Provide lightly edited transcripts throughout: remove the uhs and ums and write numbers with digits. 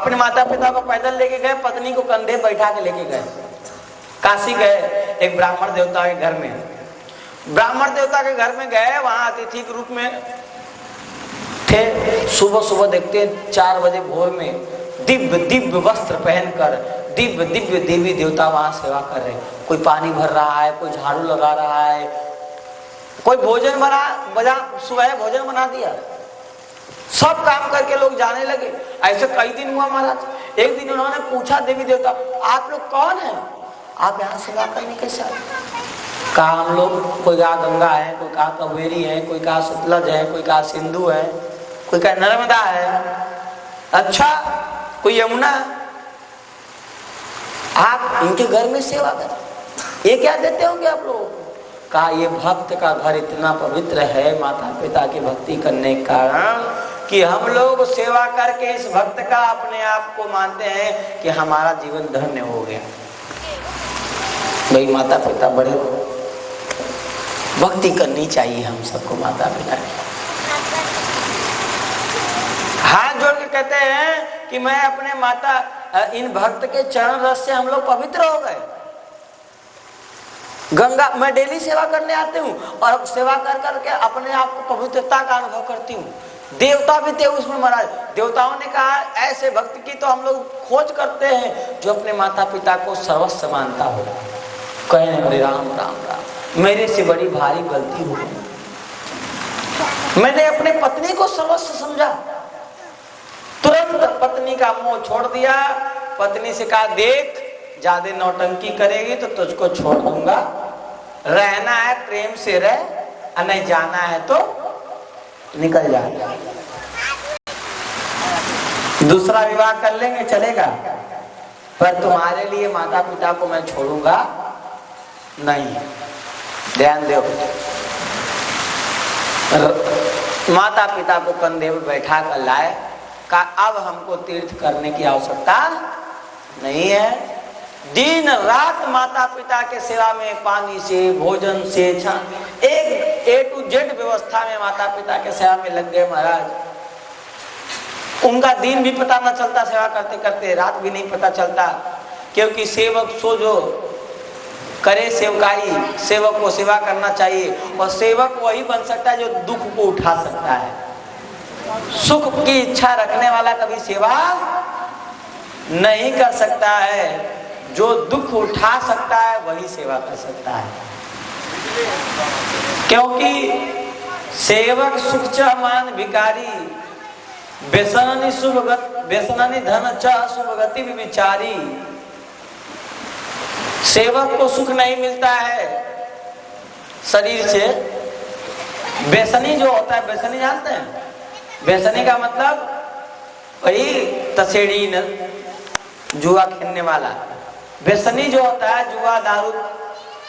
अपने माता पिता को पैदल लेके गए, पत्नी को कंधे बैठा के लेके गए। काशी गए, एक ब्राह्मण देवता के घर में, ब्राह्मण देवता के घर में गए, वहां अतिथि के रूप में थे। सुबह सुबह देखते 4 बजे भोर में दिव्य दिव्य वस्त्र पहनकर दिव्य दिव्य देवी देवता वहां सेवा कर रहे। कोई पानी भर रहा है, कोई झाड़ू लगा रहा है, कोई भोजन बना, सुबह भोजन बना दिया। सब काम करके लोग जाने लगे। ऐसे कई दिन हुआ महाराज। एक दिन उन्होंने पूछा देवी देवता, आप लोग कौन हैं, आप यहाँ सेवा करने कैसे आए? कहा हम लोग, कोई कहा गंगा है, कोई कहा कावेरी है, कोई कहा सतलज है, कोई कहा सिंधु है, कोई कहा नर्मदा है, अच्छा कोई यमुना। आप इनके घर में सेवा करें, ये क्या देते होंगे आप लोगों को? कहा ये भक्त का घर इतना पवित्र है माता पिता की भक्ति करने के कारण कि हम लोग सेवा करके इस भक्त का अपने आप को मानते हैं कि हमारा जीवन धन्य हो गया। भाई माता पिता बड़े भक्ति करनी चाहिए हम सबको माता पिता की। हाथ जोड़ के कहते हैं कि मैं अपने माता इन भक्त के चरण रस से हम लोग पवित्र हो गए। गंगा मैं डेली सेवा करने आती हूँ और सेवा कर करके अपने आप को पवित्रता का अनुभव करती हूँ। देवता भी थे उसमें महाराज। देवताओं ने कहा ऐसे भक्त की तो हम लोग खोज करते हैं जो अपने माता पिता को सर्वस्व मानता हो। कहे अरे राम राम राम, मेरे से बड़ी भारी गलती हो गई, मैंने अपने पत्नी को सर्वस्व समझा। तुरंत पत्नी का मोह छोड़ दिया। पत्नी से कहा देख ज्यादा नौटंकी करेगी तो तुझको छोड़ दूंगा, रहना है प्रेम से रह, और नहीं जाना है तो निकल जा। दूसरा विवाह कर लेंगे चलेगा, पर तुम्हारे लिए माता पिता को मैं छोड़ूंगा नहीं। ध्यान दो, माता पिता को कंधे में बैठा कर लाए। का अब हमको तीर्थ करने की आवश्यकता नहीं है। दिन रात माता पिता के सेवा में, पानी से, भोजन से, एक A to Z व्यवस्था में माता पिता के सेवा में लग गए महाराज। उनका दिन भी पता न चलता सेवा करते करते, रात भी नहीं पता चलता, क्योंकि सेवक सो जो करे सेवकाई, सेवक को सेवा करना चाहिए। और सेवक वही बन सकता है जो दुख को उठा सकता है। सुख की इच्छा रखने वाला कभी सेवा नहीं कर सकता है। जो दुख उठा सकता है वही सेवा कर सकता है, क्योंकि सेवक सुख च मान भिकारी, व्यसननि व्यसननि धन च शुभ गति विचारी। सेवक को सुख नहीं मिलता है शरीर से। व्यसनी जो होता है, व्यसनी जानते हैं? व्यसनी का मतलब वही तसेड़ी न जुआ खेलने वाला। व्यसनी जो होता है जुआ दारू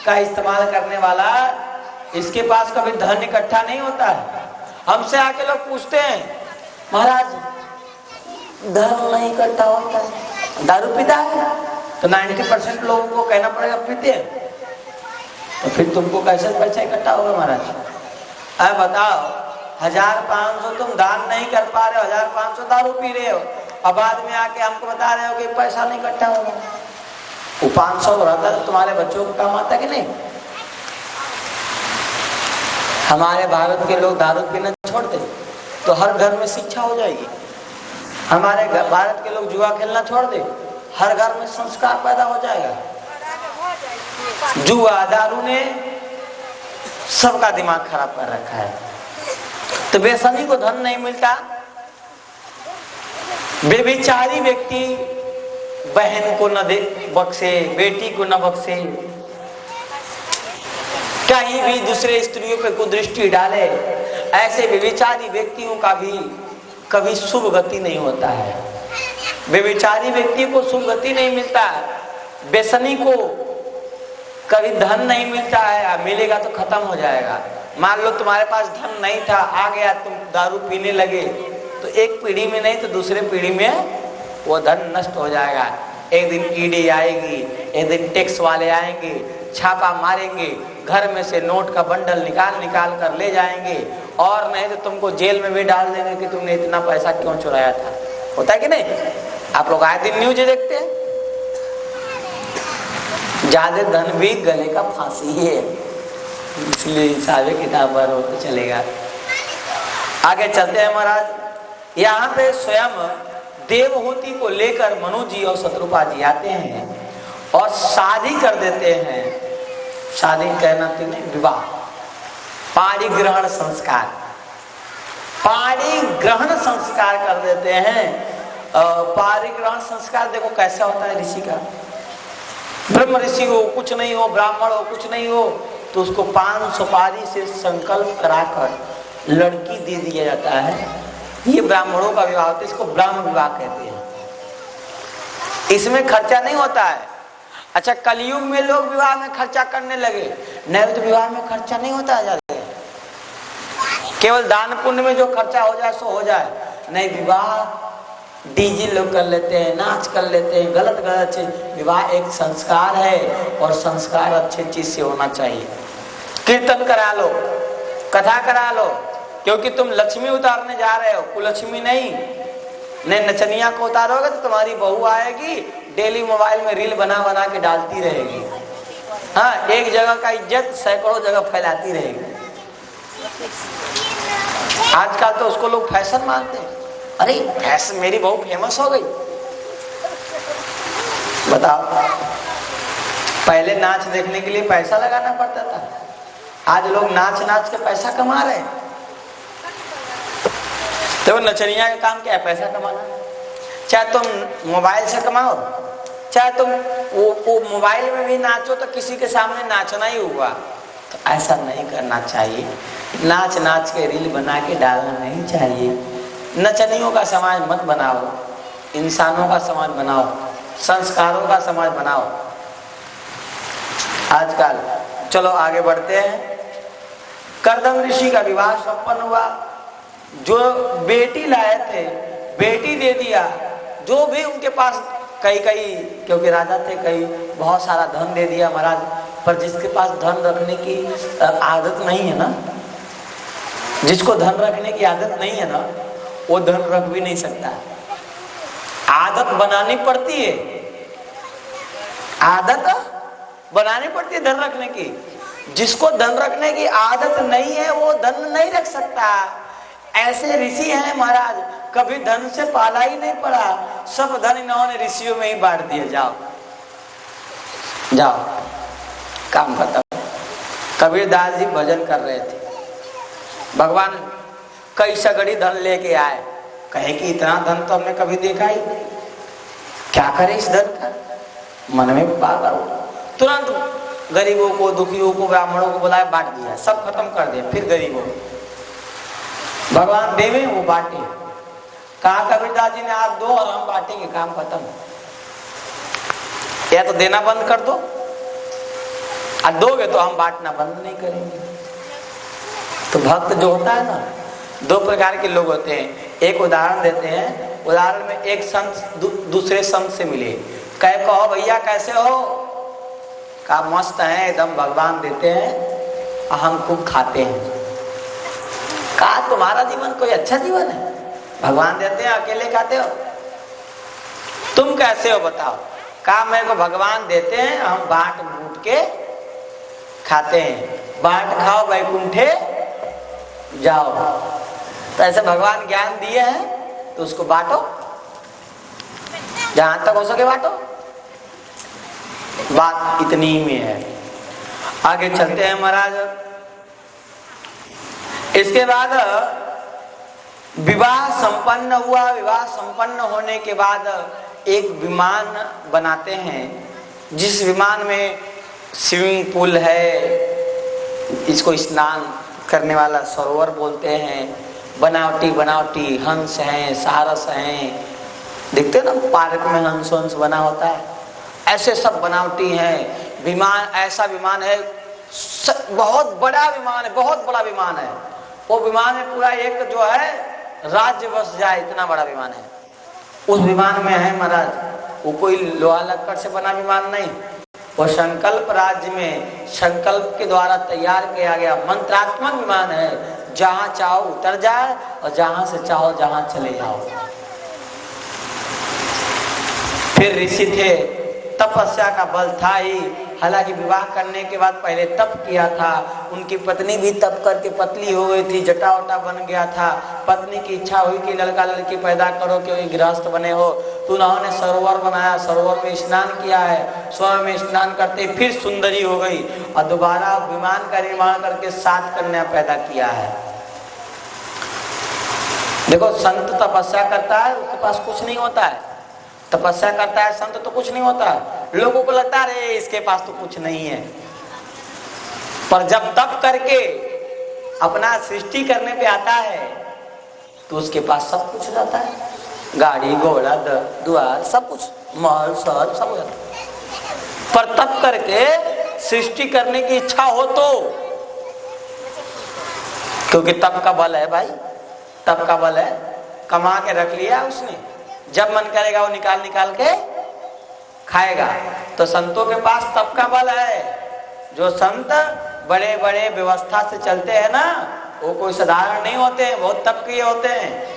का इस्तेमाल करने वाला, इसके पास कभी धन इकट्ठा नहीं होता है। हमसे आके लोग पूछते हैं महाराज धन नहीं इकट्ठा होता है, दारू पीता है? तो 90% लोगों को कहना पड़ेगा पीते हैं। तो फिर तुमको कैसे पैसा इकट्ठा होगा महाराज? अब बताओ, 1500 तुम दान नहीं कर पा रहे हो, 1500 दारू पी रहे हो, और बाद में आके हमको बता रहे हो कि पैसा नहीं इकट्ठा होगा। वो 500 रहता है तुम्हारे बच्चों को काम आता कि नहीं? हमारे भारत के लोग दारू पीना छोड़ दे तो हर घर में शिक्षा हो जाएगी। हमारे भारत के लोग जुआ खेलना छोड़ दे, हर घर में संस्कार पैदा हो जाएगा। जुआ दारू ने सबका दिमाग खराब कर रखा है। तो व्यसनी को धन नहीं मिलता। बेविचारी व्यक्ति बहन को न दे बख्शे, बेटी को न बख्शे, कहीं भी दूसरे स्त्रियों पे कुदृष्टि डाले, ऐसे बेविचारी व्यक्तियों का भी कभी शुभ गति नहीं होता है। बेविचारी व्यक्ति को शुभ गति नहीं मिलता है। व्यसनी को कभी धन नहीं मिलता है, मिलेगा तो खत्म हो जाएगा। मान लो तुम्हारे पास धन नहीं था, आ गया, तुम दारू पीने लगे, तो एक पीढ़ी में नहीं तो दूसरे पीढ़ी में वो धन नष्ट हो जाएगा। एक दिन ईडी आएगी, एक दिन टैक्स वाले आएंगे, छापा मारेंगे, घर में से नोट का बंडल निकाल निकाल कर ले जाएंगे, और नहीं तो तुमको जेल में भी डाल देंगे कि तुमने इतना पैसा क्यों चुराया था। होता है कि नहीं? आप लोग आए दिन न्यूज देखते हैं, ज्यादा धन भी गले का फांसी है, इसलिए हिसाब किताब भर हो तो चलेगा। आगे चलते हैं महाराज। यहाँ पे स्वयं देवहूति को लेकर मनु जी और शत्रुपा जी आते हैं और शादी कर देते हैं। शादी कहना तो नहीं, विवाह, पाणिग्रहण संस्कार, पाणिग्रहण संस्कार कर देते हैं। पाणिग्रहण संस्कार देखो कैसा होता है ऋषि का। ब्रह्म ऋषि हो, कुछ नहीं हो, ब्राह्मण हो, कुछ नहीं हो, तो उसको पान सुपारी से संकल्प कराकर लड़की दे दिया जाता है। ये ब्राह्मणों का विवाह होता है, इसको ब्राह्म विवाह कहते हैं। इसमें खर्चा नहीं होता है। अच्छा, कलयुग में लोग विवाह में खर्चा करने लगे, नहीं तो विवाह में खर्चा नहीं होता है, केवल दान पुण्य में जो खर्चा हो जाए सो हो जाए। नहीं, विवाह डीजे लोग कर लेते हैं, नाच कर लेते हैं, गलत गलत चीज। विवाह एक संस्कार है और संस्कार अच्छे चीज से होना चाहिए। कीर्तन करा लो, कथा करा लो, क्योंकि तुम लक्ष्मी उतारने जा रहे हो, कुलक्ष्मी नहीं। नचनिया को उतारोगे तो तुम्हारी बहू आएगी, डेली मोबाइल में रील बना बना के डालती रहेगी। हाँ, एक जगह का इज्जत सैकड़ों जगह फैलाती रहेगी। आजकल तो उसको लोग फैशन मानते हैं। अरे फैशन, मेरी बहू फेमस हो गई। बताओ, पहले नाच देखने के लिए पैसा लगाना पड़ता था, आज लोग नाच नाच के पैसा कमा रहे हैं। तो नचनिया का काम क्या है? पैसा कमाना। चाहे तुम मोबाइल से कमाओ, चाहे तुम वो मोबाइल में भी नाचो तो किसी के सामने नाचना ही हुआ। तो ऐसा नहीं करना चाहिए। नाच नाच के रील बना के डालना नहीं चाहिए। नचनियों का समाज मत बनाओ, इंसानों का समाज बनाओ, संस्कारों का समाज बनाओ। आजकल चलो आगे बढ़ते हैं। कर्दम ऋषि का विवाह संपन्न हुआ। जो बेटी लाए थे, बेटी दे दिया। जो भी उनके पास कई क्योंकि राजा थे, कई बहुत सारा धन दे दिया महाराज। पर जिसके पास धन रखने की आदत नहीं है ना, जिसको धन रखने की आदत नहीं है ना, वो धन रख भी नहीं सकता। आदत बनानी पड़ती है, आदत बनानी पड़ती है धन रखने की। जिसको धन रखने की आदत नहीं है वो धन नहीं रख सकता। ऐसे ऋषि हैं महाराज, कभी धन से पाला ही नहीं पड़ा, सब धन इन्होंने ऋषियों में ही बांट दिया। जाओ जाओ, काम खत्म। कबीरदास जी भजन कर रहे थे, भगवान कई सगड़ी धन लेके आए। कहे कि इतना धन तो हमने कभी देखा ही नहीं, क्या करे इस धन का? मन में पागल, तुरंत गरीबों को, दुखियों को, ब्राह्मणों को बुलाए, बांट दिया, सब खत्म कर दिया। फिर गरीबों भगवान देवे, वो बांटे। कहा कबीरदास जी ने, आप दो और हम बांटेंगे, काम खत्म। या तो देना बंद कर दो, और दोगे तो हम बांटना बंद नहीं करेंगे। तो भक्त जो होता है ना, दो प्रकार के लोग होते हैं। एक उदाहरण देते हैं। उदाहरण में एक संत दूसरे संत से मिले, कहे कहो भैया कैसे हो? कहा मस्त है एकदम, भगवान देते हैं और हम खूब खाते हैं। कहा तुम्हारा जीवन कोई अच्छा जीवन है? भगवान देते हैं, अकेले खाते हो। तुम कैसे हो बताओ? कहा मेरे को भगवान देते हैं, हम बांट बूट के खाते हैं। बांट खाओ वैकुंठे जाओ। तो ऐसे भगवान ज्ञान दिए हैं तो उसको बांटो, जहां तक हो सके बांटो। बात इतनी में है। आगे चलते हैं महाराज। इसके बाद विवाह संपन्न हुआ। विवाह संपन्न होने के बाद एक विमान बनाते हैं, जिस विमान में स्विमिंग पूल है, इसको स्नान करने वाला सरोवर बोलते हैं। बनावटी बनावटी हंस हैं, सारस हैं, देखते ना पार्क में हंस हंस बना होता है, ऐसे सब बनावटी हैं। विमान ऐसा विमान है, बहुत बड़ा विमान है, बहुत बड़ा विमान है। वो विमान में पूरा एक जो है राज्य बस जाए, इतना बड़ा विमान है। उस विमान में है महाराज, वो कोई लोहा लक्कड़ से बना विमान नहीं, वो संकल्प राज्य में संकल्प के द्वारा तैयार किया गया मंत्रात्मक विमान है। जहां चाहो उतर जाए और जहां से चाहो जहां चले जाओ। फिर ऋषि थे, तपस्या का बल था ही। हालांकि विवाह करने के बाद पहले तप किया था, उनकी पत्नी भी तप करके पतली हो गई थी, जटा वटा बन गया था। पत्नी की इच्छा हुई कि लड़का लड़की पैदा करो, क्योंकि गृहस्थ बने हो। तो उन्होंने सरोवर बनाया, सरोवर में स्नान किया है। सरोवर में स्नान करते फिर सुंदरी हो गई और दोबारा विमान का निर्माण करके 7 कन्या पैदा किया है। देखो, संत तपस्या करता है, उसके पास कुछ नहीं होता है। तपस्या करता है संत तो कुछ नहीं होता है। लोगों को लगता है अरे इसके पास तो कुछ नहीं है, पर जब तप करके अपना सृष्टि करने पे आता है तो उसके पास सब कुछ रहता है। गाड़ी घोड़ा द्वार सब कुछ, महल शहर सब हो जाता है। पर तप करके सृष्टि करने की इच्छा हो तो, क्योंकि तप का बल है भाई, तप का बल है। कमा के रख लिया उसने, जब मन करेगा वो निकाल निकाल के खाएगा। तो संतों के पास तप का बल है। जो संत बड़े बड़े व्यवस्था से चलते हैं ना, वो कोई साधारण नहीं होते हैं, बहुत तप किए होते हैं।